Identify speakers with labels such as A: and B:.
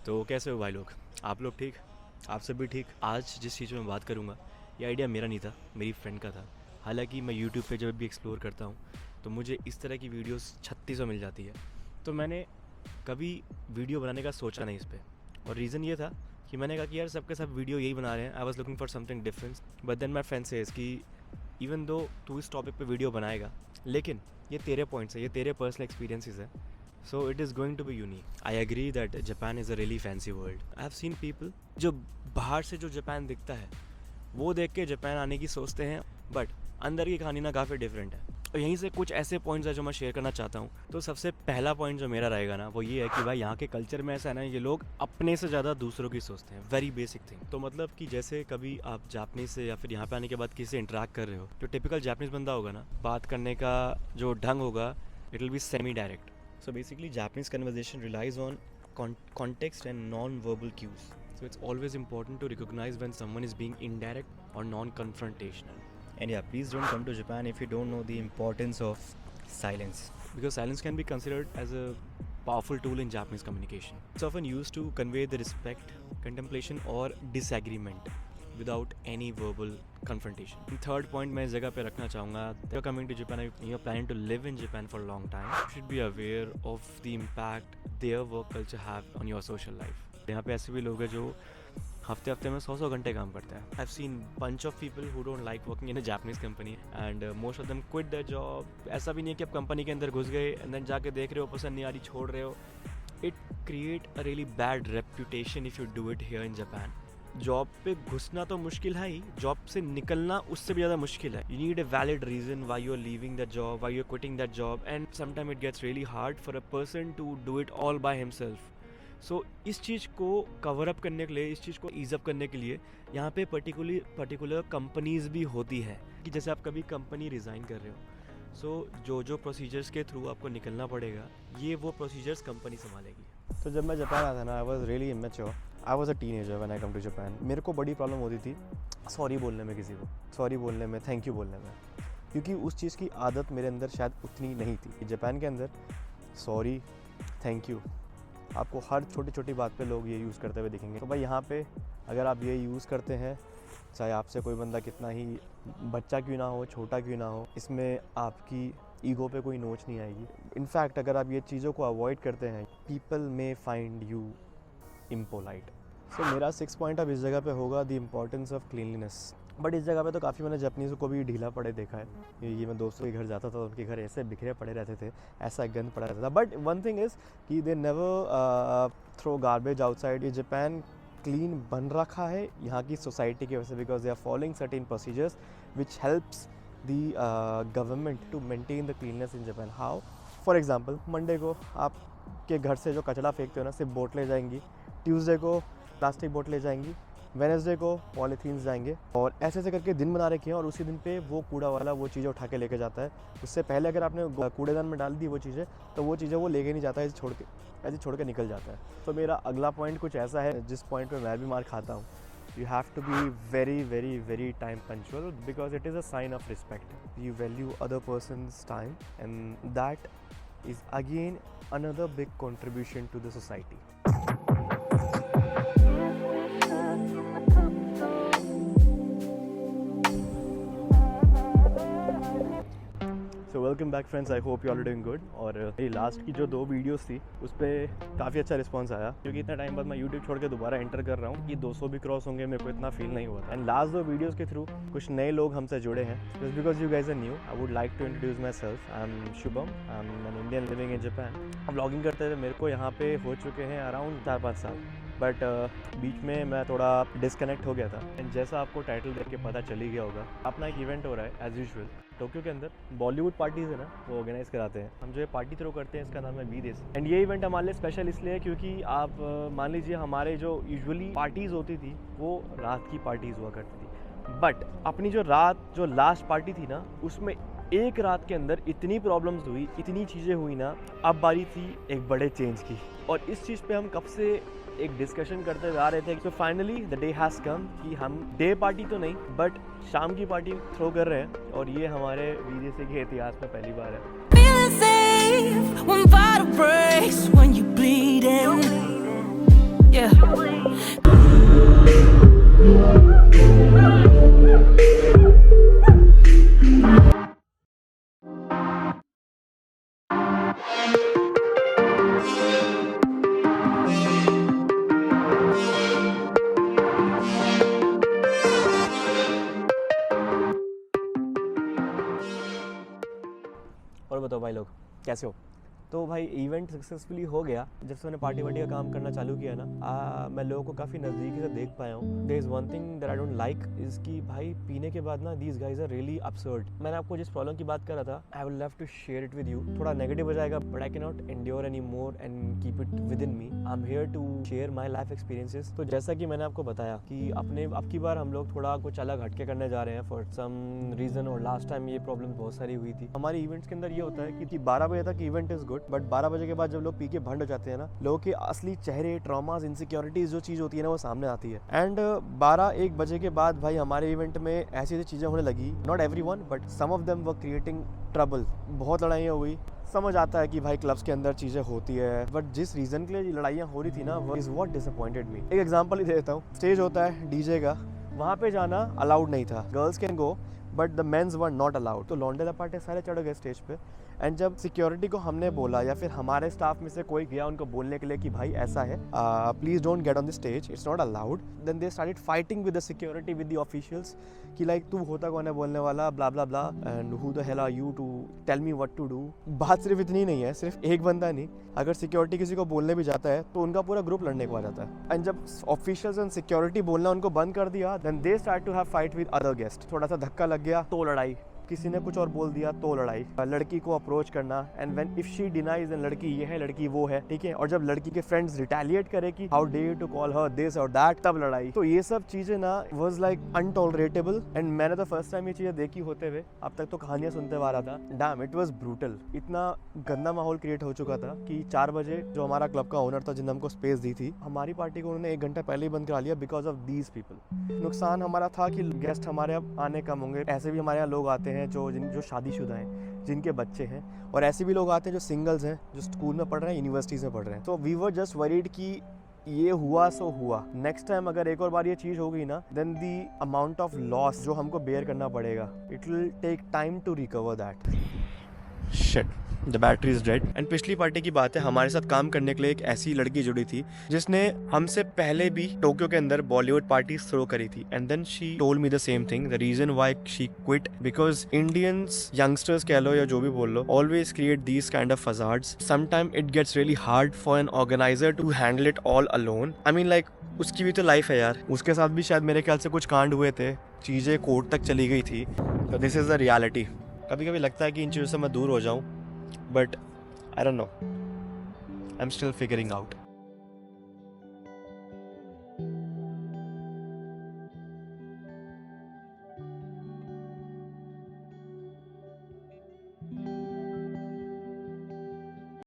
A: तो कैसे हो भाई लोग? आप लोग ठीक? आप सब भी ठीक? आज जिस चीज़ में मैं बात करूँगा, ये आइडिया मेरा नहीं था, मेरी फ्रेंड का था। हालांकि मैं यूट्यूब पे जब भी एक्सप्लोर करता हूँ तो मुझे इस तरह की वीडियोस 3600 मिल जाती है। तो मैंने कभी वीडियो बनाने का सोचा नहीं इस पर, और रीज़न ये था कि मैंने कहा कि यार सबके सब वीडियो यही बना रहे हैं। I was looking for something difference, but then my friend says कि इवन दो तू इस टॉपिक पे वीडियो बनाएगा, लेकिन ये तेरे पॉइंट्स है, ये तेरे पर्सनल एक्सपीरियंसेस है, so it is going to be unique. I agree that Japan is a really fancy world. I have seen people जो बाहर से जो जापान दिखता है वो देख के जापान आने की सोचते हैं, बट अंदर की कहानी ना काफ़ी डिफरेंट है। और यहीं से कुछ ऐसे पॉइंट्स है जो मैं शेयर करना चाहता हूँ। तो सबसे पहला पॉइंट जो मेरा रहेगा ना वो ये है कि भाई यहाँ के कल्चर में ऐसा है ना, ये लोग अपने से ज़्यादा दूसरों की सोचते हैं। Very basic thing. तो मतलब कि जैसे कभी आप जापानीज से या फिर यहाँ पे आने के बाद किसी से इंटरेक्ट कर रहे हो, जो टिपिकल जापानीज बंदा होगा ना, बात करने का जो ढंग होगा, it will be semi direct. So basically Japanese conversation relies on context and non-verbal cues. So it's always important to recognize when someone is being indirect or non-confrontational. And yeah, please don't come to Japan if you don't know the importance of silence. Because silence can be considered as a powerful tool in Japanese communication. It's often used to convey the respect, contemplation or disagreement without any verbal confrontation. And third point मैं इस जगह पे रखना चाहूँगा, you're coming to Japan, you're planning to live in Japan for a long time, you should be aware of the impact their work culture have on your social life. यहाँ पे ऐसे भी लोग हैं जो हफ्ते हफ्ते में 100 घंटे काम करते हैं. I've seen bunch of people who don't like working in a Japanese company and most of them quit their job. ऐसा भी नहीं है कि आप कंपनी के अंदर घुस गए and then जाके देख रहे हो पसंद नहीं आ रही छोड़ रहे हो. It create a really bad reputation if you do it here in Japan. Job पे घुसना तो मुश्किल है ही, जॉब से निकलना उससे भी ज़्यादा मुश्किल है. You need a valid reason why you are leaving that job, why you are quitting that job, and sometime it gets really hard for a person to do it all by himself. So इस चीज़ को cover up करने के लिए, इस चीज़ को ease up करने के लिए यहाँ पे पर्टिकुलर कंपनीज भी होती है कि जैसे आप कभी कंपनी रिज़ाइन कर रहे हो, सो जो प्रोसीजर्स के थ्रू आपको निकलना पड़ेगा, ये वो प्रोसीजर्स कंपनी संभालेगी. तो जब मैं जापान आया था ना, I was really immature. I was a teenager when I come to Japan. मेरे को बड़ी प्रॉब्लम होती थी सॉरी बोलने में, किसी को सॉरी बोलने में, थैंक यू बोलने में, क्योंकि उस चीज़ की आदत मेरे अंदर शायद उतनी नहीं थी. जापान के अंदर सॉरी, थैंक यू आपको हर छोटी छोटी बात पे लोग ये यूज़ करते हुए दिखेंगे. तो भाई यहाँ पे अगर आप ये यूज़ करते हैं, चाहे आपसे कोई बंदा कितना ही बच्चा क्यों ना हो, छोटा क्यों ना हो, इसमें आपकी ईगो पे कोई नोच नहीं आएगी. इनफैक्ट अगर आप ये चीज़ों को अवॉइड करते हैं, people may find you impolite. So मेरा 6 पॉइंट अब इस जगह पे होगा the importance of cleanliness. But इस जगह पे तो काफ़ी मैंने जापानीज़ को भी ढीला पड़े देखा है. ये मैं दोस्तों के घर जाता था तो उनके घर ऐसे बिखरे पड़े रहते थे, ऐसा गंद पड़ा रहता था. बट वन थिंग इज़ कि they never throw garbage outside. ये जापान क्लीन बन रखा है यहाँ की सोसाइटी की वजह से, because they are following certain procedures which helps the government to maintain the cleanness in Japan. How? For example, Monday को आपके घर से जो कचरा फेंकते हो ना, सिर्फ बोतलें जाएंगी. ट्यूसडे को प्लास्टिक बोतलें जाएंगी. वेडनेसडे को पॉलीथीन्स जाएंगे. और ऐसे ऐसे करके दिन बना रखे हैं, और उसी दिन पे वो कूड़ा वाला वो चीज़ें उठा के लेके जाता है. उससे पहले अगर आपने कूड़ेदान में डाल दी वो चीज़ें, तो वो चीज़ें वो लेके नहीं जाता है, ऐसे छोड़ के निकल जाता है. तो मेरा अगला पॉइंट कुछ ऐसा है जिस पॉइंट पे मैं भी मार खाता हूँ. You have to be very, very, very time punctual because it is a sign of respect. You value other person's time, and that is again another big contribution to the society. So welcome back friends, I hope you all are doing good. और मेरी last की जो 2 videos थी उस पर काफ़ी अच्छा response आया, क्योंकि इतना टाइम बाद मैं YouTube छोड़ के दोबारा एंटर कर रहा हूँ. ये 200 भी क्रॉस होंगे मेरे को इतना फील नहीं हुआ था. एंड लास्ट 2 वीडियोस के थ्रू कुछ नए लोग हमसे जुड़े हैं. Just because you guys are new, I would like to introduce myself. I am Shubham, I am an Indian living in Japan. Vlogging करते हुए मेरे को यहाँ पे हो चुके हैं अराउंड 4-5 साल. बट बीच में मैं थोड़ा डिस्कनेक्ट हो गया था. एंड जैसा आपको टाइटल देख के पता चल ही गया होगा, अपना एक इवेंट हो रहा है एज यूजुअल टोक्यो के अंदर. बॉलीवुड पार्टीज़ है ना, वो ऑर्गेनाइज कराते हैं. हम जो ये पार्टी थ्रो करते हैं, इसका नाम है बीदेस. एंड ये इवेंट हमारे लिए स्पेशल इसलिए है क्योंकि आप मान लीजिए हमारे जो यूजुअली पार्टीज़ होती थी वो रात की पार्टीज़ हुआ करती थी. बट अपनी जो लास्ट पार्टी थी ना, उसमें एक रात के अंदर इतनी प्रॉब्लम्स हुई, इतनी चीज़ें हुई ना, अब बारी थी एक बड़े चेंज की. और इस चीज़ पे हम कब से एक डिस्कशन करते हुए आ रहे थे. तो finally the day has come कि हम डे पार्टी तो नहीं बट शाम की पार्टी थ्रो कर रहे हैं. और ये हमारे वीजे के इतिहास में पहली बार है.
B: Feeling safe when vital breaks, when you're bleeding. Yeah.
A: कैसे हो? तो भाई इवेंट सक्सेसफुली हो गया। जब से मैंने पार्टी वार्टी का काम करना चालू किया ना, मैं लोगों को काफ़ी नज़दीकी से देख पाया हूँ। There is one thing that I don't like is कि भाई पीने के बाद ना these guys are really absurd। मैंने आपको जिस प्रॉब्लम की बात कर रहा था, I will love to share it with you. थोड़ा नेगेटिव हो जाएगा but I can not endure any more and keep it within me. I am here to share my life experiences. तो जैसा कि मैंने आपको बताया कि अब की बार हम लोग थोड़ा कुछ अलग हटके करने जा रहे हैं फॉर सम रीज़न, और लास्ट टाइम ये प्रॉब्लम बहुत सारी हुई थी। हमारे इवेंट्स के अंदर ये होता है कि 12 बजे तक इवेंट इज़ गुड, बट 12 बजे के बाद जब लोग पी के भंड हो जाते हैं ना, लोगों के असली चेहरे, ट्रॉमास, इनसिक्योरिटीज जो चीज़ होती है ना, वो सामने आती है। एंड 12-1 बजे के बाद भाई हमारे इवेंट में ऐसी चीज़ें होने लगी। Not everyone but some of them were creating trouble. बहुत लड़ाइयाँ हुई। समझ आता है कि भाई क्लब्स के अंदर चीज़ें होती है, बट जिस रीज़न के लिए लड़ाइयाँ हो रही थी ना, वो इज़ व्हाट डिसअपॉइंटेड मी। एक एग्जांपल ही दे देता हूँ। स्टेज होता है डीजे का, वहाँ पे जाना अलाउड नहीं था। Girls can go but the mens were not allowed. तो लौंडे लपाटे सारे चढ़ गए स्टेज पे। एंड जब सिक्योरिटी को हमने बोला, या फिर हमारे स्टाफ में से कोई गया उनको बोलने के लिए कि भाई ऐसा है, please don't get on the stage, it's not allowed, then they started fighting with the security, with the officials कि लाइक तू होता कौन है बोलने वाला, blah blah blah, and who the hell are you to tell me what to do. बात सिर्फ इतनी नहीं है, सिर्फ एक बंदा नहीं, अगर सिक्योरिटी किसी को बोलने भी जाता है तो उनका पूरा ग्रुप लड़ने को आ जाता है। एंड जब ऑफिशियल्स एंड सिक्योरिटी बोलना उनको बंद कर दिया, then they start to have fight with other guest. थोड़ा सा धक्का लग गया तो लड़ाई, किसी ने कुछ और बोल दिया तो लड़ाई, लड़की को अप्रोच करना, and when if she denies then लड़की ये है, लड़की वो है, ठीक है। और जब लड़की के फ्रेंड्स रिटेलिएट करे कि how dare you to call her this और दैट, तब लड़ाई। तो ये सब चीजें ना वाज लाइक अनटॉलरेटेबल। एंड मैंने तो फर्स्ट टाइम ये चीजें देखी होते हुए, अब तक तो कहानियां सुनते आ रहा था। Dam, it was brutal. इतना गंदा माहौल क्रिएट हो चुका था कि 4 बजे जो हमारा क्लब का ओनर था, जिन्होंने हमको स्पेस दी थी, हमारी पार्टी को उन्होंने 1 घंटा पहले ही बंद करा लिया बिकॉज ऑफ दीज पीपल। नुकसान हमारा था कि गेस्ट हमारे अब आने कम होंगे। ऐसे भी हमारे यहाँ लोग आते हैं जो शादीशुदा हैं, जिनके बच्चे हैं, और ऐसे भी लोग आते हैं जो सिंगल्स हैं, जो स्कूल में पढ़ रहे हैं, यूनिवर्सिटीज़ में पढ़ रहे हैं। तो वी वर जस्ट वरीड कि ये हुआ सो हुआ, नेक्स्ट टाइम अगर एक और बार ये चीज़ हो गई ना, then the amount of loss जो हमको बेयर करना पड़ेगा, it will take time to recover that. Shit, the battery is dead. And पिछली पार्टी की बात है, हमारे साथ काम करने के लिए एक ऐसी लड़की जुड़ी थी जिसने हमसे पहले भी टोक्यो के अंदर बॉलीवुड पार्टी थ्रो करी थी। And then she told me the same thing, the reason why she quit, because Indians youngsters कह लो या जो भी बोल लो, always create these kind of hazards. Sometime it gets really hard for an organiser to handle it all alone. I mean like उसकी भी तो लाइफ है यार, उसके साथ भी शायद मेरे ख्याल से कुछ कांड हुए थे, चीज़ें कोर्ट तक चली गई थी। तो दिस इज़ द रियलिटी। कभी कभी लगता है कि इन चीज़ों से मैं दूर हो जाऊँ, but I don't know. I'm still figuring out.